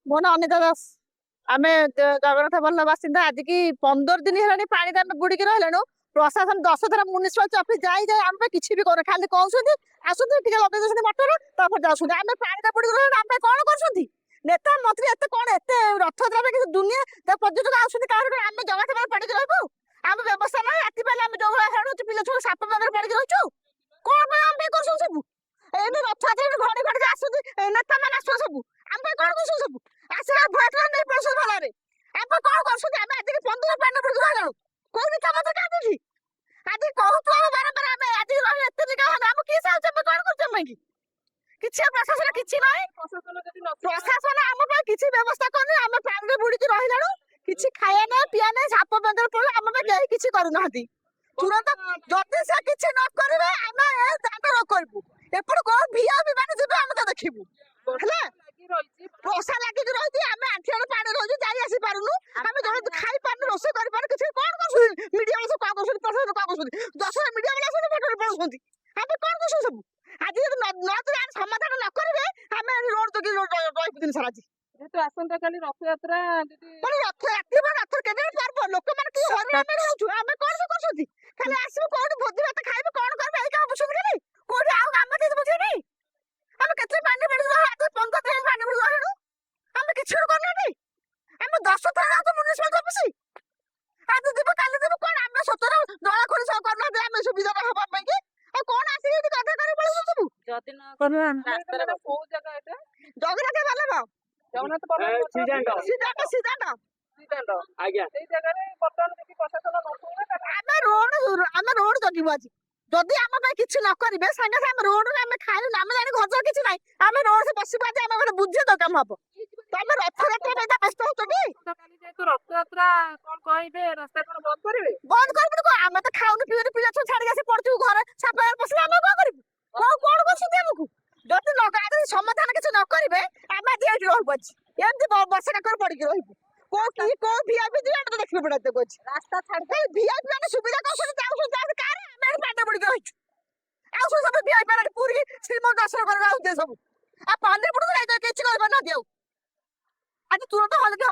ମୋ ନାଁ ଅନିତା ଦାସ। ଆମେ ଜଗନ୍ନାଥ ବଲ୍ଲଭ ବାସିନ୍ଦା। ଆଜିକି 15 ଦିନ ହେଲାଣି ପାଣିରେ ଆମେ ବୁଡିକି ରହିଲେଣୁ। ପ୍ରଶାସନ 10 ଥର ମ୍ୟୁନିସିପାଲିଟି ଅଫିସ ଯାଇ ଆମେ କିଛି ବି କରୁନେ, ଖାଲି କହୁଛନ୍ତି ଆସନ୍ତୁ ଟିକେ ଲଗେଇ ଦଉଛନ୍ତି ମଟର ତାପରେ ଯାଉଛନ୍ତି। ଆମେ ପାଣିରେ ବୁଡିକି ରହିଲେଣୁ, ଆମେ କଣ କରୁଛନ୍ତି? ନେତା ମନ୍ତ୍ରୀ ଏତେ କଣ ଏତେ ରଥଯାତ୍ରା କିଛି ଦୁନିଆ ପର୍ଯ୍ୟଟକ ଆସୁଛନ୍ତି କାହାର କଣ? ଆମେ ଜଗନ୍ନାଥ ପାଖରେ ପଡିକି ରହିବୁ? ଆମ ବ୍ୟବସ୍ଥା ନାହିଁ। ରାତି ପାଇଲେ ଆମେ ଯୋଉ ଭଳିଆ ହେଣୁଛୁ ପିଲା ଛୁଆ ସାପ ପାଖରେ ପଡିକି ରହିଛୁ। କଣ ପାଇଁ ଆମେ କରୁଛନ୍ତି ସବୁ? ଏଇନେ ରଥଯାତ୍ରା ଘଡି ଘଡି ଆସୁଛନ୍ତି ନେତା ମାନେ ଆସୁଛନ୍ତି ସବୁ। ଆମେ କଣ କରୁଛନ୍ତି ସବୁ? ଆସିଲା ଭୋଟ ନେଇ ପଳଉଛନ୍ତି ଭଲରେ। ଆମେ କଣ କରୁଛନ୍ତି? ଆମେ ଆଜିକି 15 ପାଣି ପଡିକି ରହିଲୁ। କୋଉଠି କାମ ତ କାନ୍ଦୁଛି ଆଜି କହୁଛୁ ଆମେ ବାରମ୍ବାର। ଆମେ ଆଜି ରହିଲେ ଏତେ ଦିନ ଆମ କି ସାହାଯ୍ୟ ଆମେ କଣ କରୁଛୁ? ଆମେ କିଛି ପ୍ରଶାସନ କିଛି ନାହିଁ। ପ୍ରଶାସନ ଆମ ପାଇଁ କିଛି ବ୍ୟବସ୍ଥା କରୁନି। ଆମେ ପାଣିରେ ବୁଡିକି ରହିଲାଣୁ, କିଛି ଖାଇବା ନାହିଁ ପିଇବା ନାହିଁ। ସାପ ବେଙ୍ଗରେ ପଡିଲେ ଆମ ପାଇଁ କେହି କିଛି କରୁନାହାନ୍ତି। ତୁରନ୍ତ ଯଦି ସେ କିଛି ନ କରିବେ ଆମେ ତାଙ୍କର କରିବୁ। ଏପଟେ କଣ ଭିଆ ବିମାନ ଯିବେ ଆମେ ତ ଦେଖିବୁ। ହେଲା ବର୍ଷା ଲାଗିକି ରହିଛି। ଆମେ ଆଣ୍ଠିଆରେ ପାଣି ରହିଛୁ, ଯାଇ ଆସି ପାରୁନୁ। ଆମେ ଜଣେ ଖାଇ ପାରୁନୁ, ରୋଷେଇ କରିପାରୁନୁ। କିଛି କଣ କରୁଛନ୍ତି? ମିଡିଆ ବାଲା କଣ କରୁଛନ୍ତି? ପ୍ରଶାସନ କଣ କରୁଛନ୍ତି? 10 ମିଡିଆ ବାଲା ଆସୁଛନ୍ତି ପେଟ୍ରୋଲ ପଳଉଛନ୍ତି। ଆମେ କଣ କରୁଛୁ ସବୁ? ଆଜି ଯଦି ସମାଧାନ ନ କରିବେ ଆମେ ରୋଡ ଜଗି ରହିବୁ ଦିନ ସାରା। ଆଜି ଯେହେତୁ ଆସନ୍ତାକାଲି ରଥଯାତ୍ରା, ରଥ କେବେ ପର୍ବ ଲୋକମାନେ କି ହଇରାଣ ରହୁଛୁ। ଆମେ କଣ ବି କରୁଛନ୍ତି? ଖାଲି ଆସିବୁ କୋଉଠି ଭୋଜି ଭାତ ଖାଇବୁ, କଣ କରିବୁ, ଏଇ କାମ ବୁଝୁଛନ୍ତି ଖାଲି। କୋଉଠି ଆଉ କାମ କିଛି ବୁଝେନି। ଆମେ କେତେ ପାଣି ପଡିକି ଆଜି 15 ଦିନ ପାଣି ପଡିକି ରହିଲୁ। ଆମେ କିଛି କରୁନାହାନ୍ତି। ଆମେ 10 ଥର ଯାଉଛୁ ମ୍ୟୁନିସିପାଲିଟି ଅଫିସ। ଆଜି ଯିବୁ କାଲି ଯିବୁ କଣ? ଆମେ ସତରେ ଦଳା ଖୋଳି ସବୁ କରୁନାହାନ୍ତି ଆମେ ସୁବିଧା ହବା ପାଇଁ କି? ଆଉ କଣ ଆସିକି ଏଠି କଥା କରି ପଳଉଛୁ ସବୁ? ଯଦି ନ କରୁ ରାସ୍ତାରେ କୋଉ ଜାଗା ଏଟା? ଜଗନ୍ନାଥ ବଲ୍ଲଭ ଜଗନ୍ନାଥ ବଲ୍ଲଭ ସିଦ୍ଧାନ୍ତ ଆଜ୍ଞା, ସେଇ ଜାଗାରେ ବର୍ତ୍ତମାନ ଯଦି ପ୍ରଶାସନ ନ ଶୁଣିବେ ଆମେ ରୋଡ ଜଗିବୁ ଆଜି। ଯଦି ଆମ ପାଇଁ କିଛି ନ କରିବେ ସାଙ୍ଗେ ସାଙ୍ଗେ ଆମେ ରୋଡରେ ଆମେ ଖାଇଲୁ। ଆମେ ଜାଣି ଘର କିଛି ନାହିଁ। ଆମେ ରୋଡରେ ବସିବୁ। ଆଜି ଆମେ ଗୋଟେ ବୁଝିବା ତ କାମ ହବ। ତମେ ରଥଯାତ୍ରା ପାଇଁ ବ୍ୟସ୍ତ ହଉଛ କି? କାଲି ଯେହେତୁ ରଥଯାତ୍ରା, କଣ କହିବେ? ରାସ୍ତା କଣ ବନ୍ଦ କରିବେ? ବନ୍ଦ କରିବୁନି କଣ? ଆମେ ତ ଖାଉନୁ ପିଉନୁ, ପିଲା ଛୁଆ ଛାଡିକି ଆସି ପଡିଥିବୁ ଘରେ। ସାପ ପଶିଲେ ଆମେ କଣ କରିବୁ? କଣ କରୁଛନ୍ତି ଆମକୁ? ଯଦି ସମାଧାନ କିଛି ନ କରିବେ ଆମେ ଆଜି ଏଇଠି ରହିବୁ। ଆଜି ଏମିତି ବର୍ଷା କାକର ପଡିକି ରହିବୁ। କୋଉ ଭିଆଇପି ଯିବେ ଆମେ ତ ଦେଖିବୁ ପଡା ଏତେ କହୁଛି। ରାସ୍ତା ଛାଡି ଭିଆଇପି ମାନେ ସୁବିଧା କରୁଛନ୍ତି, ଯାଉଛନ୍ତି କାରେ ଆମେ ଏଠି ପାଣି ପଡିକି ରହିଛୁ। ଆଉ ସବୁ ଭିଆଇପି ମାନେ ପୁରୀ ଶ୍ରୀମନ୍ଦିର ଦର୍ଶନ କରିବାକୁ ଆଉଛନ୍ତି ସବୁ। ଆଉ ପାଣି ପଡୁଛନ୍ତି କିଛି କରିପାରୁନାହାନ୍ତି। ଆଉ ଆଜି ତୁରନ୍ତ ହଲକି